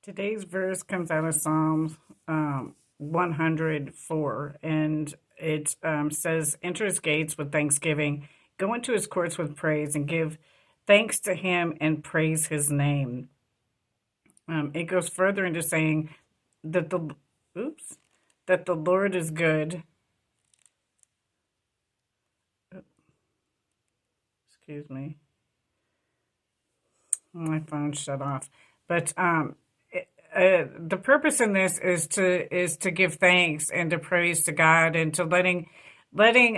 Today's verse comes out of Psalms 104, and it says, "Enter his gates with thanksgiving, go into his courts with praise, and give thanks to him and praise his name." It goes further into saying that oops, that the Lord is good. Excuse me, my phone shut off. But the purpose in this is to give thanks and to praise to God and to letting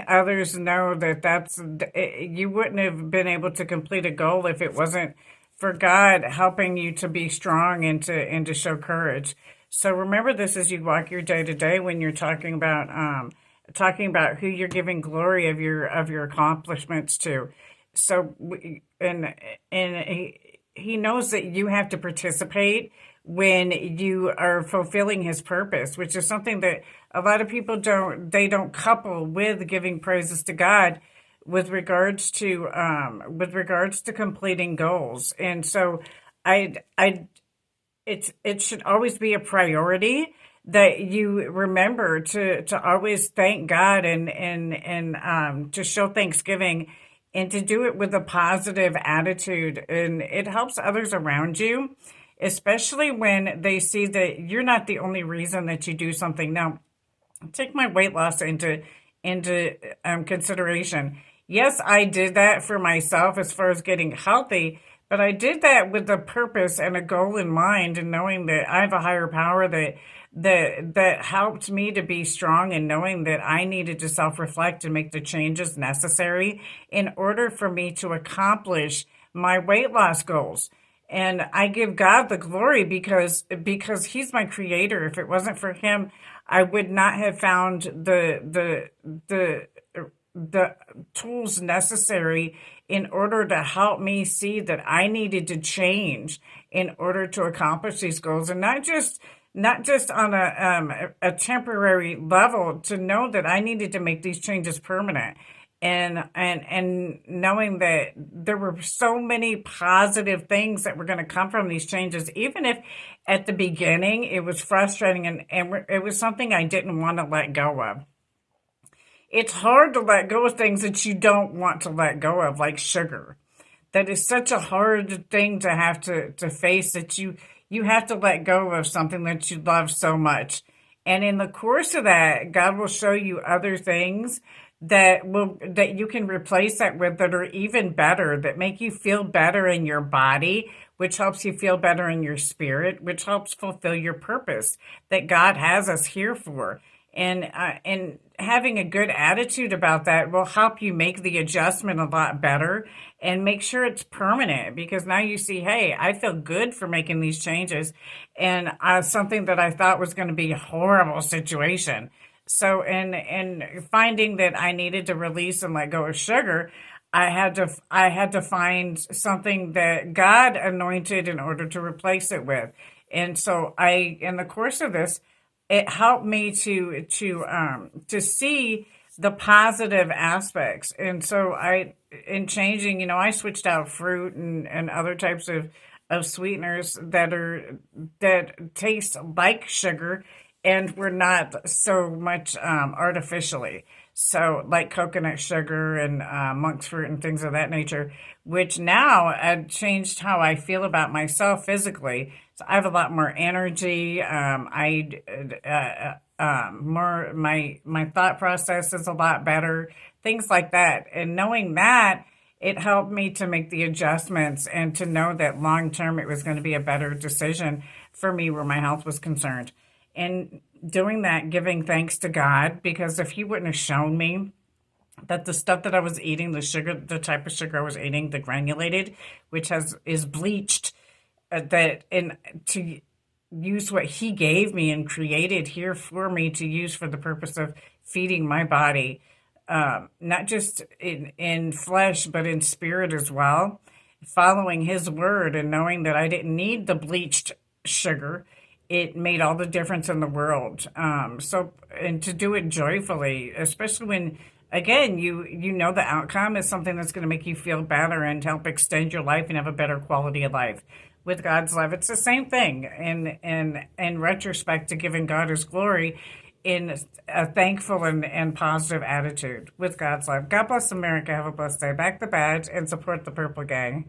others know that you wouldn't have been able to complete a goal if it wasn't for God helping you to be strong and to show courage. So remember this as you walk your day to day when you're talking about who you're giving glory of your accomplishments to. So and he knows that you have to participate when you are fulfilling his purpose, which is something that a lot of people don't couple with giving praises to God with regards to completing goals. And so I it should always be a priority that you remember to always thank God and to show thanksgiving and to do it with a positive attitude. And it helps others around you, especially when they see that you're not the only reason that you do something. Now, take my weight loss into consideration. Yes, I did that for myself as far as getting healthy, but I did that with a purpose and a goal in mind, and knowing that I have a higher power that helped me to be strong, and knowing that I needed to self-reflect and make the changes necessary in order for me to accomplish my weight loss goals. And I give God the glory because he's my creator. If it wasn't for him, I would not have found the tools necessary in order to help me see that I needed to change in order to accomplish these goals, and not just on a temporary level, to know that I needed to make these changes permanent. And knowing that there were so many positive things that were going to come from these changes, even if at the beginning it was frustrating and it was something I didn't want to let go of. It's hard to let go of things that you don't want to let go of, like sugar. That is such a hard thing to have to face, that you have to let go of something that you love so much. And in the course of that, God will show you other things that you can replace that with, that are even better, that make you feel better in your body, which helps you feel better in your spirit, which helps fulfill your purpose that God has us here for. And having a good attitude about that will help you make the adjustment a lot better and make sure it's permanent, because now you see, hey, I feel good for making these changes, and something that I thought was going to be a horrible situation. So, and finding that I needed to release and let go of sugar, I had to find something that God anointed in order to replace it with. And so in the course of this, it helped me to see the positive aspects. And so in changing, I switched out fruit and other types of sweeteners that taste like sugar and were not so much artificially. So, like coconut sugar and monk's fruit and things of that nature, which now changed how I feel about myself physically. So I have a lot more energy. More my thought process is a lot better. Things like that, and knowing that, it helped me to make the adjustments and to know that long term it was going to be a better decision for me where my health was concerned. And doing that, giving thanks to God, because if He wouldn't have shown me that the stuff that I was eating, the sugar, the type of sugar I was eating, the granulated, which is bleached, that and to use what He gave me and created here for me to use for the purpose of feeding my body, not just in flesh, but in spirit as well, following His word and knowing that I didn't need the bleached sugar. It made all the difference in the world. And to do it joyfully, especially when, again, you know the outcome is something that's going to make you feel better and help extend your life and have a better quality of life. with God's love. It's the same thing in retrospect to giving God his glory in a thankful and positive attitude with God's love. God bless America. Have a blessed day. Back the badge and support the Purple Gang.